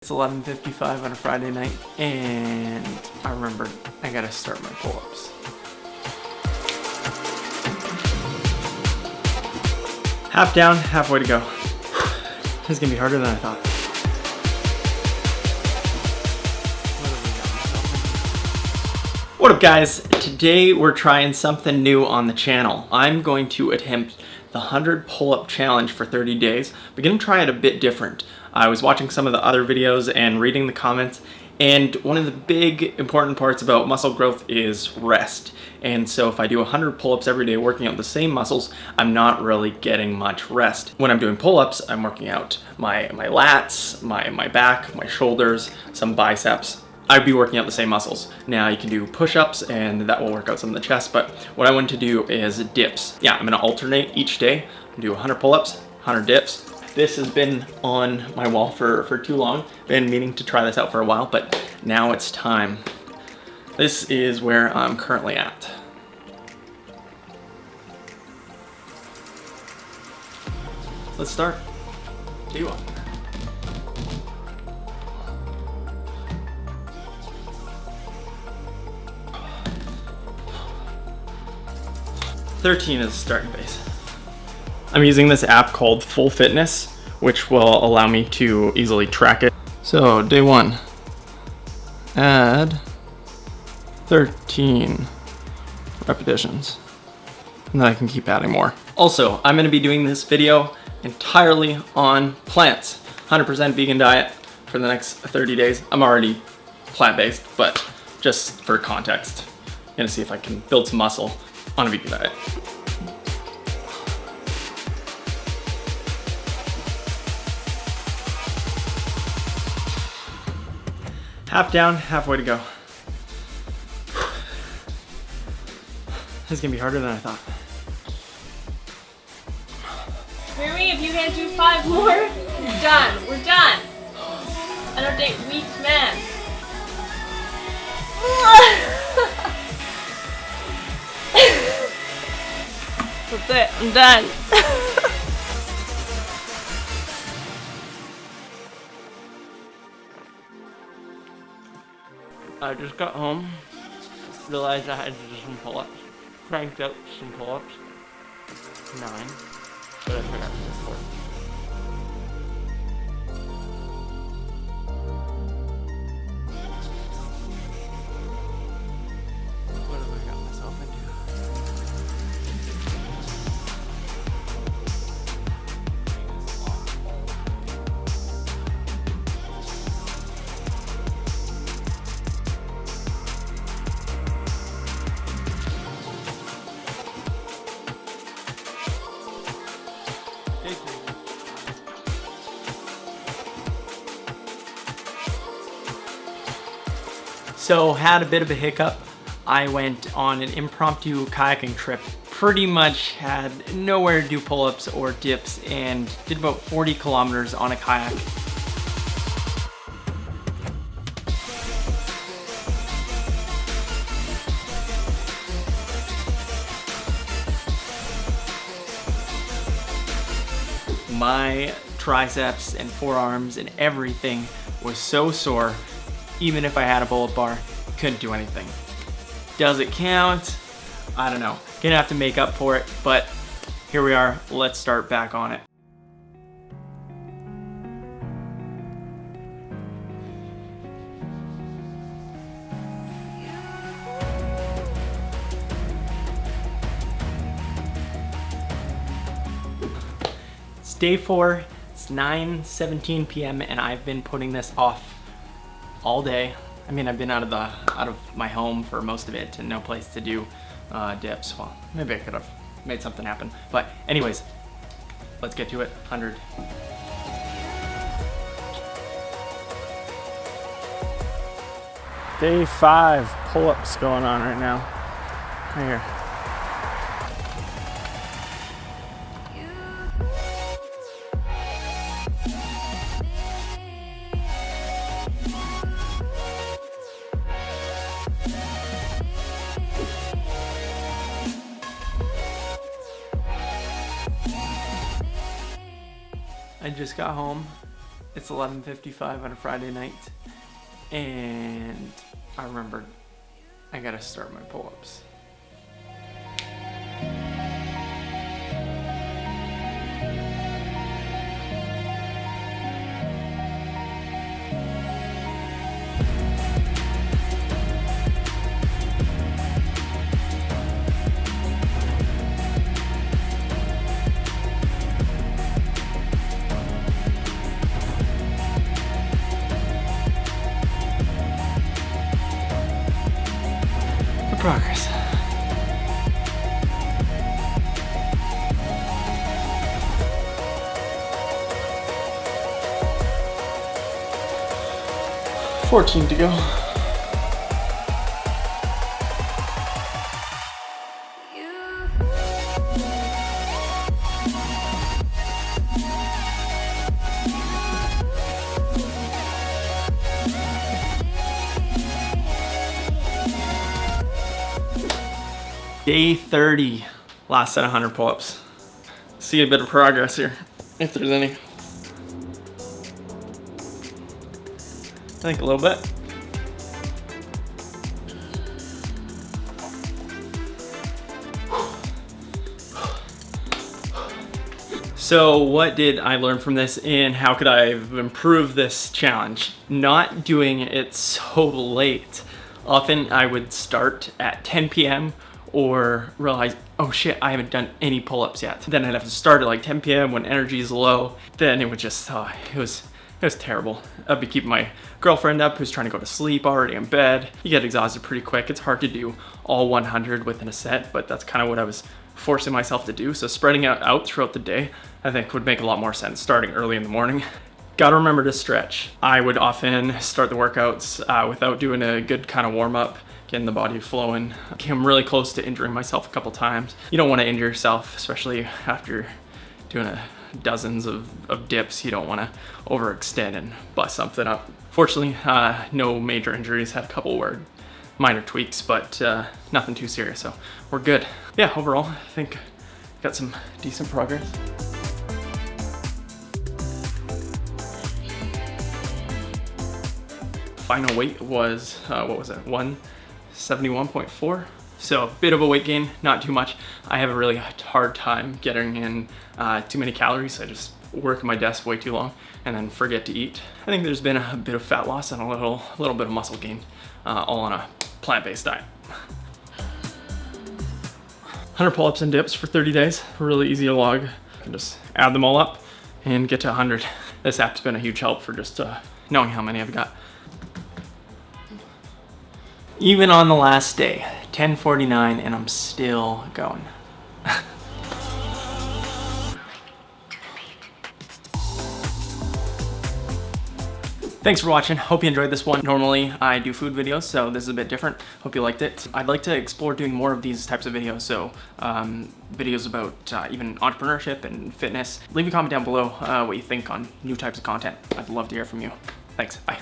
It's 11:55 on a Friday night, and I remembered I gotta start my pull-ups. Half down, halfway to go. This is gonna be harder than I thought. What up, guys? Today we're trying something new on the channel. I'm going to attempt the 100 pull-up challenge for 30 days. We're gonna try it a bit different. I was watching some of the other videos and reading the comments, and one of the big important parts about muscle growth is rest. And so if I do 100 pull-ups every day working out the same muscles, I'm not really getting much rest. When I'm doing pull-ups, I'm working out my lats, my back, my shoulders, some biceps. I'd be working out the same muscles. Now you can do push-ups and that will work out some of the chest, but what I want to do is dips. Yeah, I'm gonna alternate each day. Do 100 pull-ups, 100 dips. This has been on my wall for too long. Been meaning to try this out for a while, but now it's time. This is where I'm currently at. Let's start. Day one. $13 is the starting base. I'm using this app called Full Fitness, which will allow me to easily track it. So day one, add 13 repetitions, and then I can keep adding more. Also, I'm gonna be doing this video entirely on plants, 100% vegan diet for the next 30 days. I'm already plant-based, but just for context, I'm gonna see if I can build some muscle on a vegan diet. Half down, halfway to go. This is gonna be harder than I thought. Mary, if you can't do 5 more, you're done. We're done. I don't date weak men. That's it. I'm done. I just got home, realized I had to do some pull-ups, cranked out some pull-ups, 9, but I forgot to do 4. What have I got myself into? So had a bit of a hiccup. I went on an impromptu kayaking trip. Pretty much had nowhere to do pull-ups or dips and did about 40 kilometers on a kayak. My triceps and forearms and everything was so sore. Even if I had a bullet bar, couldn't do anything. Does it count? I don't know. Gonna have to make up for it, but here we are. Let's start back on it. It's day 4. It's 9:17 p.m. and I've been putting this off all day. I mean, I've been out of my home for most of it and no place to do dips. Well, maybe I could have made something happen. But anyways, let's get to it. 100. Day 5 pull-ups going on right now. Right here. I just got home, It's 11:55 on a Friday night, and I remembered I gotta start my pull-ups. Progress. $14 to go. Day 30, last set of 100 pull-ups. See a bit of progress here, if there's any. I think a little bit. So what did I learn from this, and how could I improve this challenge? Not doing it so late. Often I would start at 10 p.m. or realize, oh shit, I haven't done any pull-ups yet. Then I'd have to start at like 10 p.m. when energy is low. Then it would just, it was terrible. I'd be keeping my girlfriend up who's trying to go to sleep already in bed. You get exhausted pretty quick. It's hard to do all 100 within a set, but that's kind of what I was forcing myself to do. So spreading out throughout the day, I think would make a lot more sense, starting early in the morning. Gotta remember to stretch. I would often start the workouts without doing a good kind of warm up, getting the body flowing. I'm really close to injuring myself a couple times. You don't want to injure yourself, especially after doing dozens of dips. You don't want to overextend and bust something up. Fortunately, no major injuries. Had a couple minor tweaks, but nothing too serious, so we're good. Yeah, overall, I think got some decent progress. Final weight was, what was it, 171.4. So a bit of a weight gain, not too much. I have a really hard time getting in too many calories. I just work at my desk way too long and then forget to eat. I think there's been a bit of fat loss and a little bit of muscle gain, all on a plant-based diet. 100 pull-ups and dips for 30 days, really easy to log. You can just add them all up and get to 100. This app's been a huge help for just knowing how many I've got. Even on the last day, 10:49, and I'm still going. Thanks for watching. Hope you enjoyed this one. Normally I do food videos, so this is a bit different. Hope you liked it. I'd like to explore doing more of these types of videos, so videos about even entrepreneurship and fitness. Leave a comment down below what you think on new types of content. I'd love to hear from you. Thanks, bye.